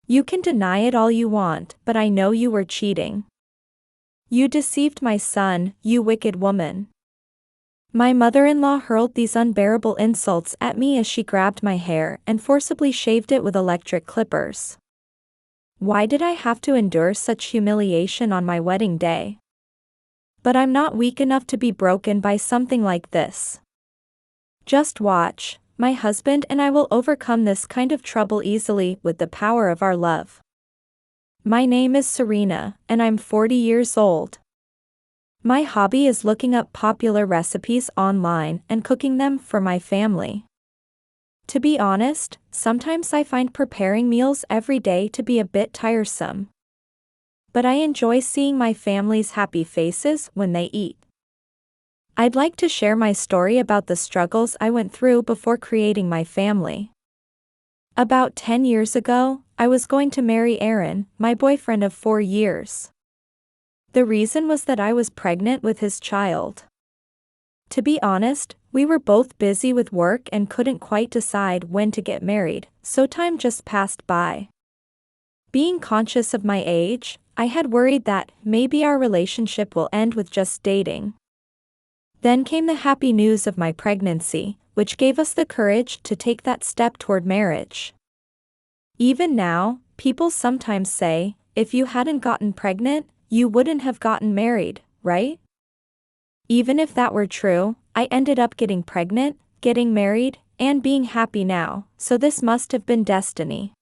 You can deny it all you want, but I know you were cheating. You deceived my son, you wicked woman. My mother-in-law hurled these unbearable insults at me as she grabbed my hair and forcibly shaved it with electric clippers. Why did I have to endure such humiliation on my wedding day? But I'm not weak enough to be broken by something like this. Just watch, my husband and I will overcome this kind of trouble easily with the power of our love. My name is Serena, and I'm 40 years old. My hobby is looking up popular recipes online and cooking them for my family. To be honest, sometimes I find preparing meals every day to be a bit tiresome. But I enjoy seeing my family's happy faces when they eat. I'd like to share my story about the struggles I went through before creating my family. About 10 years ago, I was going to marry Aaron, my boyfriend of 4 years. The reason was that I was pregnant with his child. To be honest, we were both busy with work and couldn't quite decide when to get married, so time just passed by. Being conscious of my age, I had worried that maybe our relationship will end with just dating. Then came the happy news of my pregnancy, which gave us the courage to take that step toward marriage. Even now, people sometimes say, if you hadn't gotten pregnant, you wouldn't have gotten married, right? Even if that were true, I ended up getting pregnant, getting married, and being happy now, so this must have been destiny.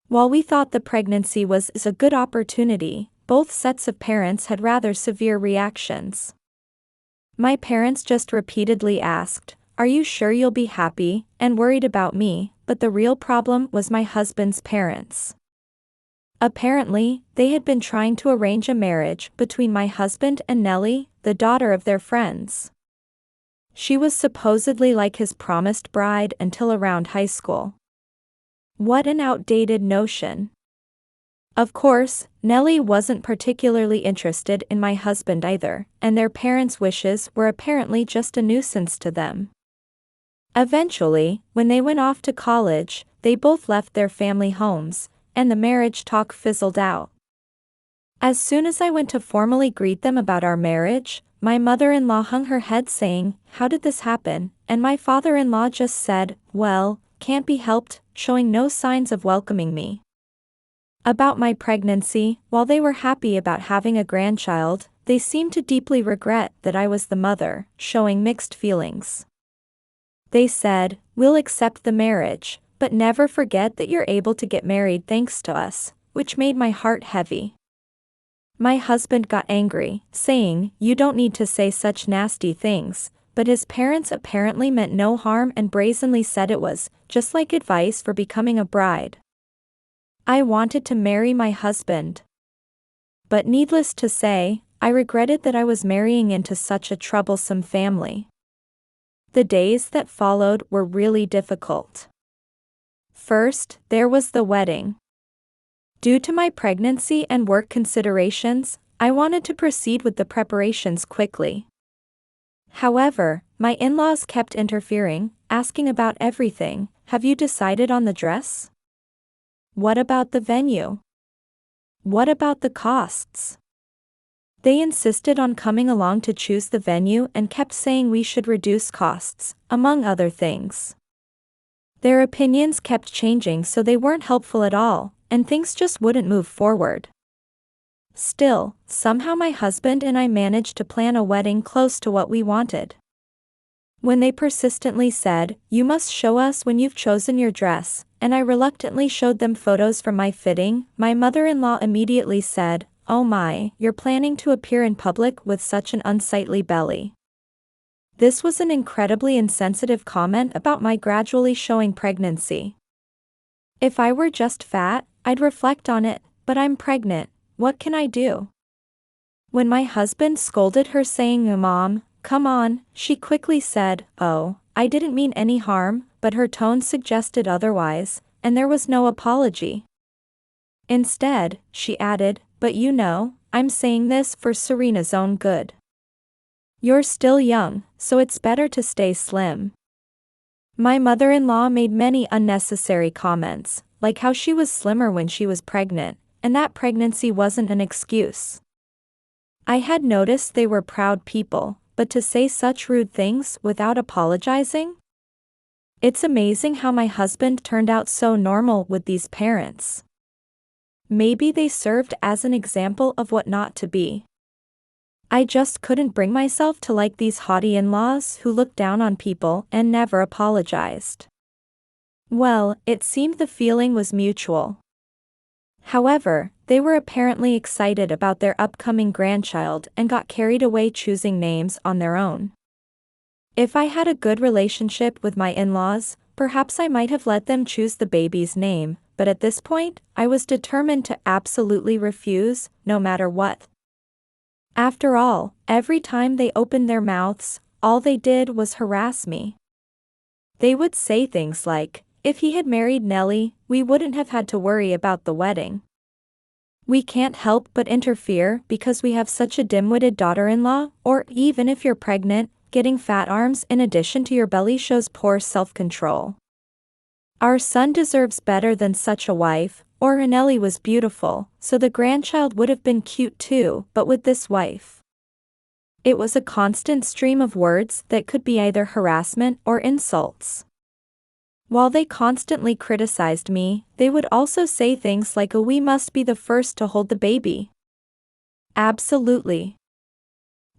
While we thought the pregnancy was a good opportunity, both sets of parents had rather severe reactions. My parents just repeatedly asked, "Are you sure you'll be happy?" and worried about me, but the real problem was my husband's parents. Apparently, they had been trying to arrange a marriage between my husband and Nellie, the daughter of their friends. She was supposedly like his promised bride until around high school. What an outdated notion. Of course, Nellie wasn't particularly interested in my husband either, and their parents' wishes were apparently just a nuisance to them. Eventually, when they went off to college, they both left their family homes, and the marriage talk fizzled out. As soon as I went to formally greet them about our marriage, my mother-in-law hung her head saying, "How did this happen?" And my father-in-law just said, "Well, can't be helped," showing no signs of welcoming me. About my pregnancy, while they were happy about having a grandchild, they seemed to deeply regret that I was the mother, showing mixed feelings. They said, "We'll accept the marriage, but never forget that you're able to get married thanks to us," which made my heart heavy. My husband got angry, saying, "You don't need to say such nasty things," but his parents apparently meant no harm and brazenly said it was just like advice for becoming a bride. I wanted to marry my husband. But needless to say, I regretted that I was marrying into such a troublesome family. The days that followed were really difficult. First, there was the wedding. Due to my pregnancy and work considerations, I wanted to proceed with the preparations quickly. However, my in-laws kept interfering, asking about everything. "Have you decided on the dress? What about the venue? What about the costs?" They insisted on coming along to choose the venue and kept saying we should reduce costs, among other things. Their opinions kept changing, so they weren't helpful at all, and things just wouldn't move forward. Still, somehow my husband and I managed to plan a wedding close to what we wanted. When they persistently said, "You must show us when you've chosen your dress," and I reluctantly showed them photos from my fitting, my mother-in-law immediately said, "Oh my, you're planning to appear in public with such an unsightly belly." This was an incredibly insensitive comment about my gradually showing pregnancy. If I were just fat, I'd reflect on it, but I'm pregnant, what can I do? When my husband scolded her saying, "Mom, come on," she quickly said, "Oh, I didn't mean any harm," but her tone suggested otherwise, and there was no apology. Instead, she added, "But you know, I'm saying this for Serena's own good. You're still young, so it's better to stay slim." My mother-in-law made many unnecessary comments, like how she was slimmer when she was pregnant, and that pregnancy wasn't an excuse. I had noticed they were proud people, but to say such rude things without apologizing? It's amazing how my husband turned out so normal with these parents. Maybe they served as an example of what not to be. I just couldn't bring myself to like these haughty in-laws who looked down on people and never apologized. Well, it seemed the feeling was mutual. However, they were apparently excited about their upcoming grandchild and got carried away choosing names on their own. If I had a good relationship with my in-laws, perhaps I might have let them choose the baby's name, but at this point, I was determined to absolutely refuse, no matter what. After all, every time they opened their mouths, all they did was harass me. They would say things like, "If he had married Nellie, we wouldn't have had to worry about the wedding. We can't help but interfere because we have such a dim-witted daughter-in-law," or "Even if you're pregnant, getting fat arms in addition to your belly shows poor self-control. Our son deserves better than such a wife," or "Nellie was beautiful, so the grandchild would have been cute too, but with this wife." It was a constant stream of words that could be either harassment or insults. While they constantly criticized me, they would also say things like, "Oh, we must be the first to hold the baby." Absolutely.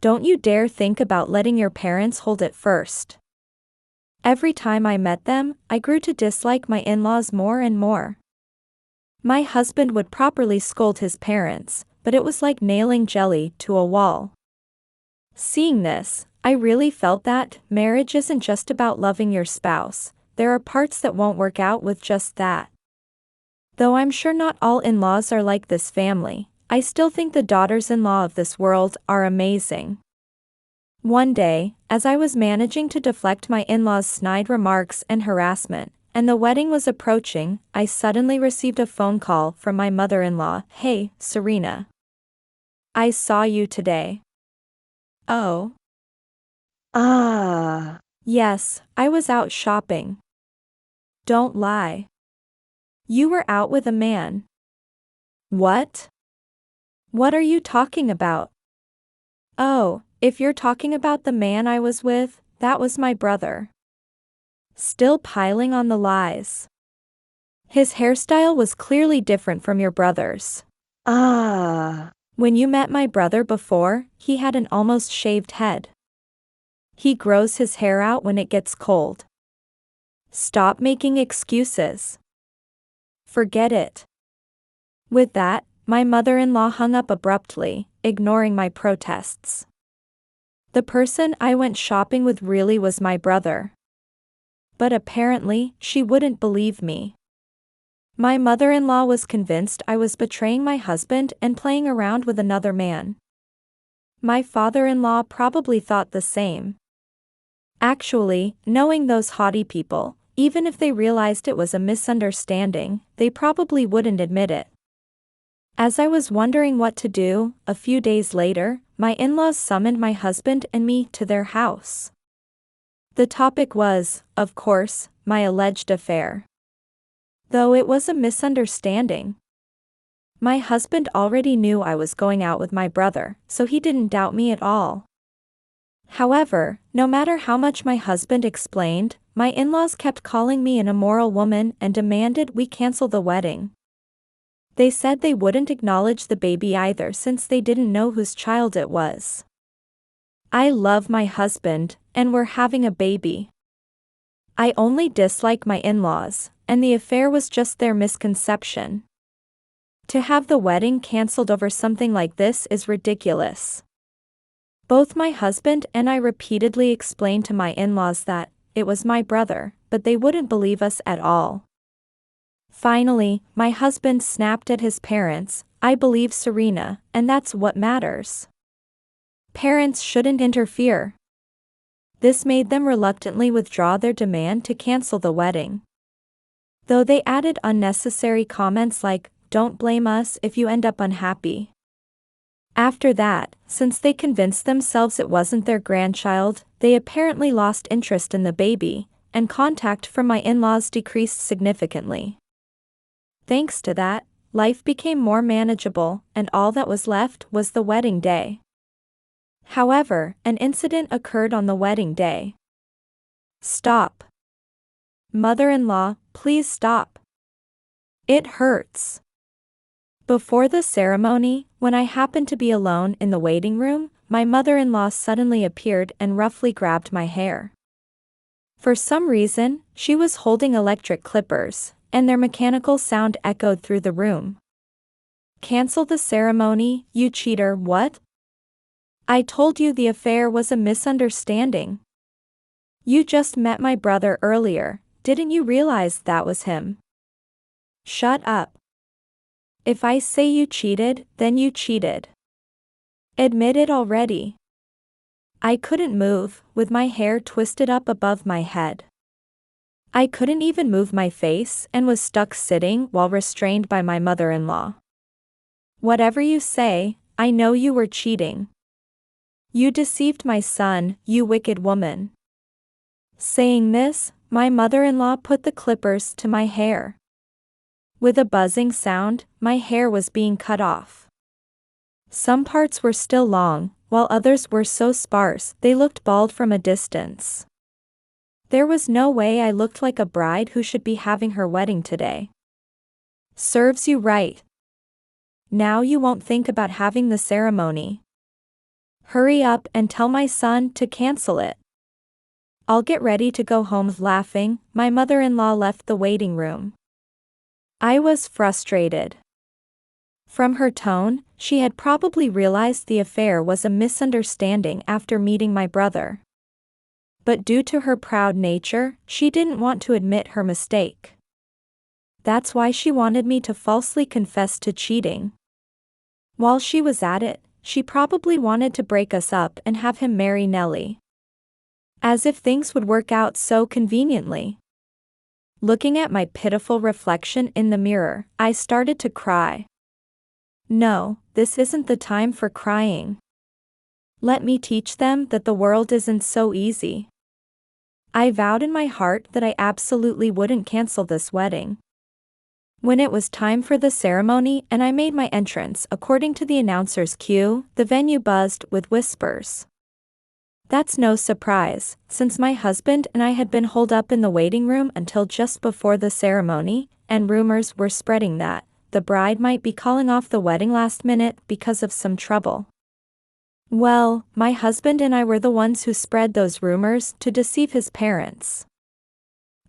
Don't you dare think about letting your parents hold it first. Every time I met them, I grew to dislike my in-laws more and more. My husband would properly scold his parents, but it was like nailing jelly to a wall. Seeing this, I really felt that marriage isn't just about loving your spouse. There are parts that won't work out with just that. Though I'm sure not all in-laws are like this family, I still think the daughters-in-law of this world are amazing. One day, as I was managing to deflect my in-laws' snide remarks and harassment, and the wedding was approaching, I suddenly received a phone call from my mother-in-law. "Hey, Serena. I saw you today." "Oh. Yes, I was out shopping." "Don't lie. You were out with a man." "What? What are you talking about?" "Oh, if you're talking about the man I was with, that was my brother." Still piling on the lies. "His hairstyle was clearly different from your brother's." "When you met my brother before, he had an almost shaved head. He grows his hair out when it gets cold." Stop making excuses. Forget it. With that, my mother-in-law hung up abruptly, ignoring my protests. The person I went shopping with really was my brother. But apparently, she wouldn't believe me. My mother-in-law was convinced I was betraying my husband and playing around with another man. My father-in-law probably thought the same. Actually, knowing those haughty people, even if they realized it was a misunderstanding, they probably wouldn't admit it. As I was wondering what to do, a few days later, my in-laws summoned my husband and me to their house. The topic was, of course, my alleged affair. Though it was a misunderstanding. My husband already knew I was going out with my brother, so he didn't doubt me at all. However, no matter how much my husband explained, my in-laws kept calling me an immoral woman and demanded we cancel the wedding. They said they wouldn't acknowledge the baby either since they didn't know whose child it was. I love my husband, and we're having a baby. I only dislike my in-laws, and the affair was just their misconception. To have the wedding cancelled over something like this is ridiculous. Both my husband and I repeatedly explained to my in-laws that it was my brother, but they wouldn't believe us at all. Finally, my husband snapped at his parents, "I believe Serena, and that's what matters. Parents shouldn't interfere." This made them reluctantly withdraw their demand to cancel the wedding. Though they added unnecessary comments like, "Don't blame us if you end up unhappy." After that, since they convinced themselves it wasn't their grandchild, they apparently lost interest in the baby, and contact from my in-laws decreased significantly. Thanks to that, life became more manageable, and all that was left was the wedding day. However, an incident occurred on the wedding day. Stop. Mother-in-law, please stop. It hurts. Before the ceremony, when I happened to be alone in the waiting room, my mother-in-law suddenly appeared and roughly grabbed my hair. For some reason, she was holding electric clippers, and their mechanical sound echoed through the room. Cancel the ceremony, you cheater, what? I told you the affair was a misunderstanding. You just met my brother earlier, didn't you realize that was him? Shut up. If I say you cheated, then you cheated. Admit it already. I couldn't move, with my hair twisted up above my head. I couldn't even move my face and was stuck sitting while restrained by my mother-in-law. Whatever you say, I know you were cheating. You deceived my son, you wicked woman. Saying this, my mother-in-law put the clippers to my hair. With a buzzing sound, my hair was being cut off. Some parts were still long, while others were so sparse they looked bald from a distance. There was no way I looked like a bride who should be having her wedding today. Serves you right. Now you won't think about having the ceremony. Hurry up and tell my son to cancel it. I'll get ready to go home. Laughing, my mother-in-law left the waiting room. I was frustrated. From her tone, she had probably realized the affair was a misunderstanding after meeting my brother. But due to her proud nature, she didn't want to admit her mistake. That's why she wanted me to falsely confess to cheating. While she was at it, she probably wanted to break us up and have him marry Nellie. As if things would work out so conveniently. Looking at my pitiful reflection in the mirror, I started to cry. No, this isn't the time for crying. Let me teach them that the world isn't so easy. I vowed in my heart that I absolutely wouldn't cancel this wedding. When it was time for the ceremony and I made my entrance according to the announcer's cue, the venue buzzed with whispers. That's no surprise, since my husband and I had been holed up in the waiting room until just before the ceremony, and rumors were spreading that the bride might be calling off the wedding last minute because of some trouble. Well, my husband and I were the ones who spread those rumors to deceive his parents.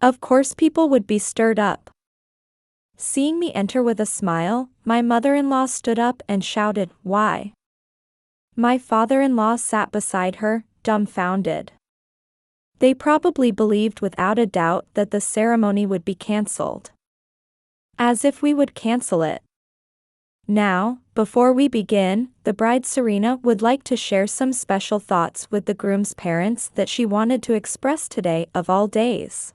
Of course people would be stirred up. Seeing me enter with a smile, my mother-in-law stood up and shouted, "Why?" My father-in-law sat beside her, dumbfounded. They probably believed without a doubt that the ceremony would be cancelled. As if we would cancel it. Now, before we begin, the bride Serena would like to share some special thoughts with the groom's parents that she wanted to express today of all days.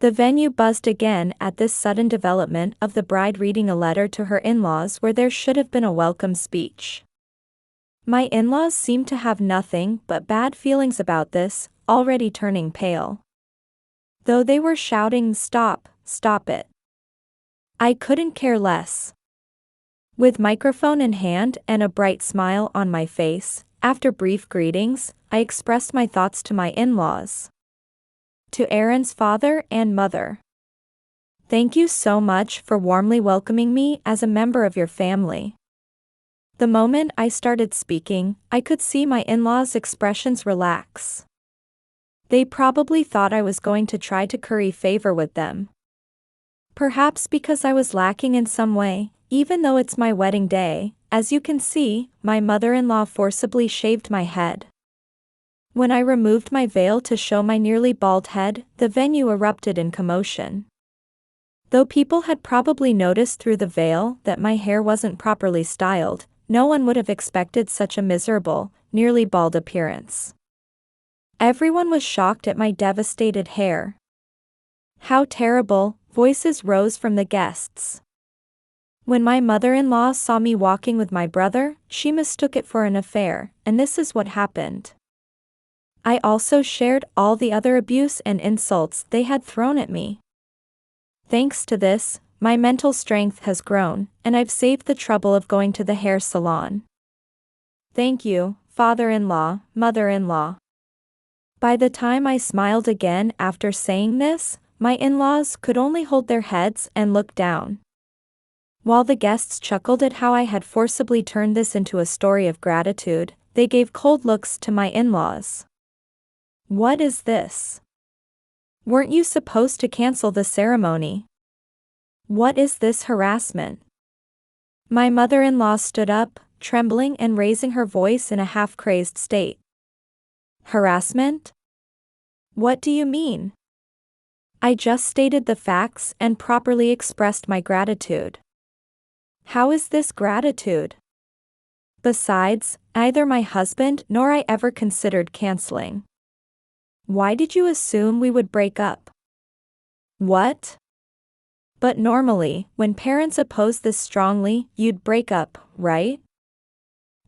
The venue buzzed again at this sudden development of the bride reading a letter to her in-laws where there should have been a welcome speech. My in-laws seemed to have nothing but bad feelings about this, already turning pale. Though they were shouting, "Stop, stop it." I couldn't care less. With microphone in hand and a bright smile on my face, after brief greetings, I expressed my thoughts to my in-laws. To Aaron's father and mother. Thank you so much for warmly welcoming me as a member of your family. The moment I started speaking, I could see my in-laws' expressions relax. They probably thought I was going to try to curry favor with them. Perhaps because I was lacking in some way, even though it's my wedding day. As you can see, my mother-in-law forcibly shaved my head. When I removed my veil to show my nearly bald head, the venue erupted in commotion. Though people had probably noticed through the veil that my hair wasn't properly styled, no one would have expected such a miserable, nearly bald appearance. Everyone was shocked at my devastated hair. How terrible, voices rose from the guests. When my mother-in-law saw me walking with my brother, she mistook it for an affair, and this is what happened. I also shared all the other abuse and insults they had thrown at me. Thanks to this, my mental strength has grown, and I've saved the trouble of going to the hair salon. Thank you, father-in-law, mother-in-law. By the time I smiled again after saying this, my in-laws could only hold their heads and look down. While the guests chuckled at how I had forcibly turned this into a story of gratitude, they gave cold looks to my in-laws. What is this? Weren't you supposed to cancel the ceremony? What is this harassment? My mother-in-law stood up, trembling and raising her voice in a half-crazed state. Harassment? What do you mean? I just stated the facts and properly expressed my gratitude. How is this gratitude? Besides, neither my husband nor I ever considered canceling. Why did you assume we would break up? What? But normally, when parents oppose this strongly, you'd break up, right?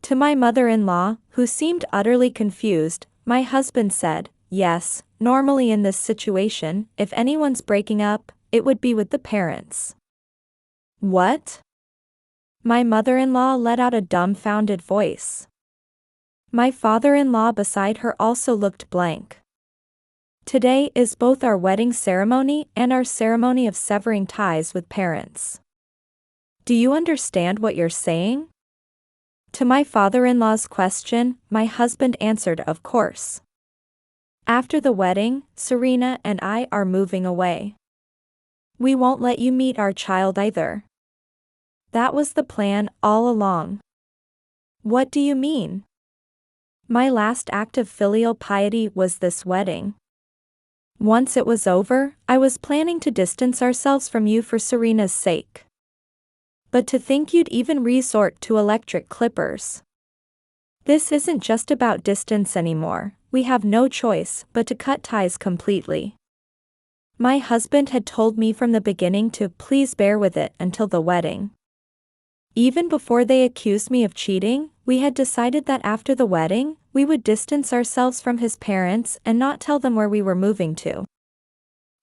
To my mother-in-law, who seemed utterly confused, my husband said, yes, normally in this situation, if anyone's breaking up, it would be with the parents. What? My mother-in-law let out a dumbfounded voice. My father-in-law beside her also looked blank. Today is both our wedding ceremony and our ceremony of severing ties with parents. Do you understand what you're saying? To my father-in-law's question, my husband answered, of course. After the wedding, Serena and I are moving away. We won't let you meet our child either. That was the plan all along. What do you mean? My last act of filial piety was this wedding. Once it was over, I was planning to distance ourselves from you for Serena's sake. But to think you'd even resort to electric clippers. This isn't just about distance anymore, we have no choice but to cut ties completely. My husband had told me from the beginning to please bear with it until the wedding. Even before they accused me of cheating, we had decided that after the wedding, we would distance ourselves from his parents and not tell them where we were moving to.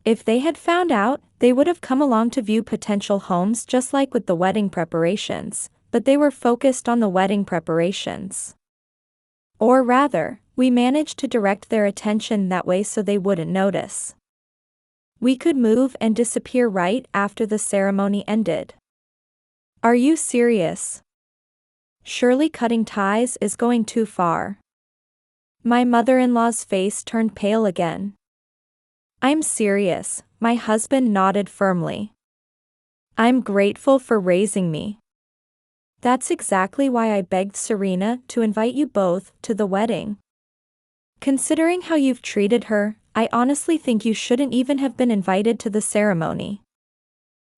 If they had found out, they would have come along to view potential homes just like with the wedding preparations, but they were focused on the wedding preparations. Or rather, we managed to direct their attention that way so they wouldn't notice. We could move and disappear right after the ceremony ended. Are you serious? Surely cutting ties is going too far. My mother-in-law's face turned pale again. I'm serious, my husband nodded firmly. I'm grateful for raising me. That's exactly why I begged Serena to invite you both to the wedding. Considering how you've treated her, I honestly think you shouldn't even have been invited to the ceremony.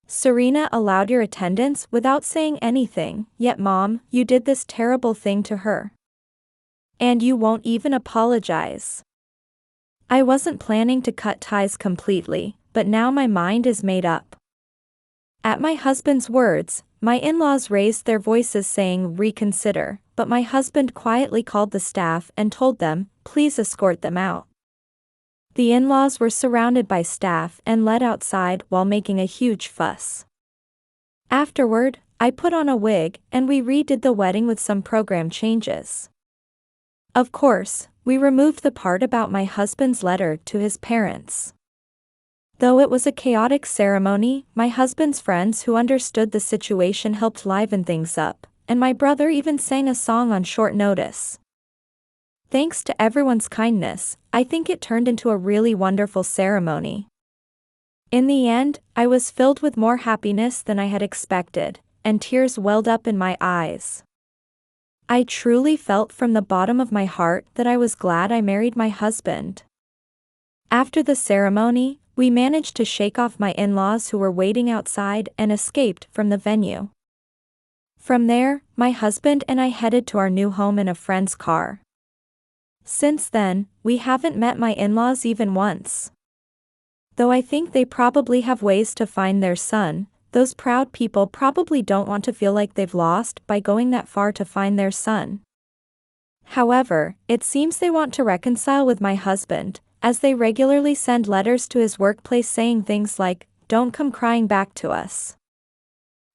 Serena allowed your attendance without saying anything, yet Mom, you did this terrible thing to her. And you won't even apologize. I wasn't planning to cut ties completely, but now my mind is made up. At my husband's words, my in-laws raised their voices saying reconsider, but my husband quietly called the staff and told them, please escort them out. The in-laws were surrounded by staff and led outside while making a huge fuss. Afterward, I put on a wig and we redid the wedding with some program changes. Of course, we removed the part about my husband's letter to his parents. Though it was a chaotic ceremony, my husband's friends who understood the situation helped liven things up, and my brother even sang a song on short notice. Thanks to everyone's kindness, I think it turned into a really wonderful ceremony. In the end, I was filled with more happiness than I had expected, and tears welled up in my eyes. I truly felt from the bottom of my heart that I was glad I married my husband. After the ceremony, we managed to shake off my in-laws who were waiting outside and escaped from the venue. From there, my husband and I headed to our new home in a friend's car. Since then, we haven't met my in-laws even once. Though I think they probably have ways to find their son, those proud people probably don't want to feel like they've lost by going that far to find their son. However, it seems they want to reconcile with my husband, as they regularly send letters to his workplace saying things like, "Don't come crying back to us."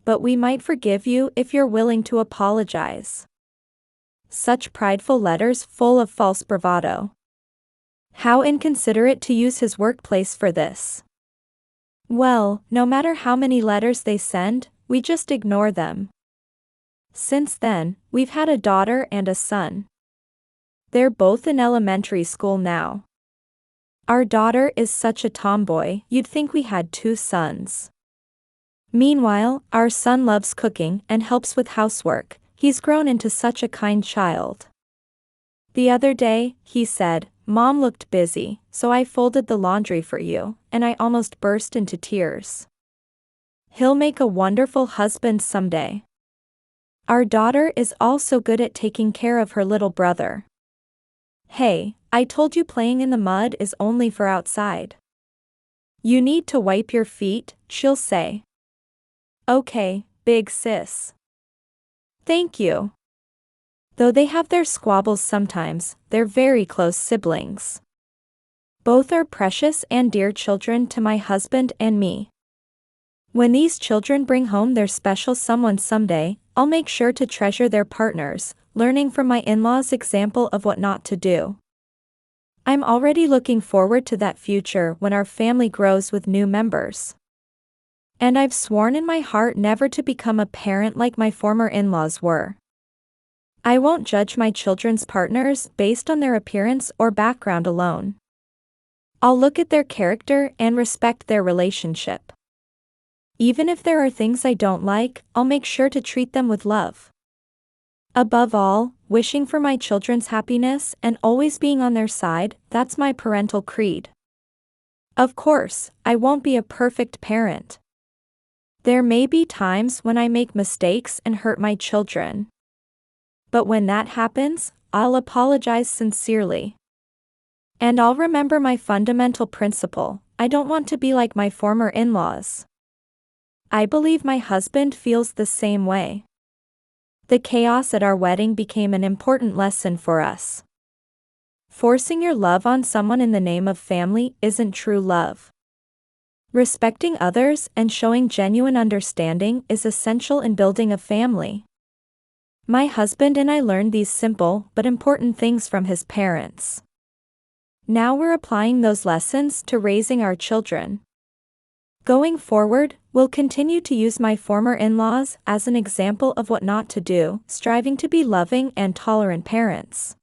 but we might forgive you if you're willing to apologize. Such prideful letters full of false bravado. How inconsiderate to use his workplace for this. Well, no matter how many letters they send, we just ignore them. Since then, we've had a daughter and a son. They're both in elementary school now. Our daughter is such a tomboy, you'd think we had two sons. Meanwhile, our son loves cooking and helps with housework. He's grown into such a kind child. The other day, he said, "Mom looked busy, so I folded the laundry for you," and I almost burst into tears. He'll make a wonderful husband someday. Our daughter is also good at taking care of her little brother. "Hey, I told you playing in the mud is only for outside. You need to wipe your feet," she'll say. "Okay, big sis. Thank you." Though they have their squabbles sometimes, they're very close siblings. Both are precious and dear children to my husband and me. When these children bring home their special someone someday, I'll make sure to treasure their partners, learning from my in-laws' example of what not to do. I'm already looking forward to that future when our family grows with new members. And I've sworn in my heart never to become a parent like my former in-laws were. I won't judge my children's partners based on their appearance or background alone. I'll look at their character and respect their relationship. Even if there are things I don't like, I'll make sure to treat them with love. Above all, wishing for my children's happiness and always being on their side, that's my parental creed. Of course, I won't be a perfect parent. There may be times when I make mistakes and hurt my children. But when that happens, I'll apologize sincerely. And I'll remember my fundamental principle: I don't want to be like my former in-laws. I believe my husband feels the same way. The chaos at our wedding became an important lesson for us. Forcing your love on someone in the name of family isn't true love. Respecting others and showing genuine understanding is essential in building a family. My husband and I learned these simple but important things from his parents. Now we're applying those lessons to raising our children. Going forward, we'll continue to use my former in-laws as an example of what not to do, striving to be loving and tolerant parents.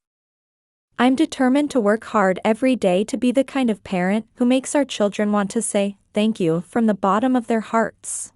I'm determined to work hard every day to be the kind of parent who makes our children want to say thank you from the bottom of their hearts.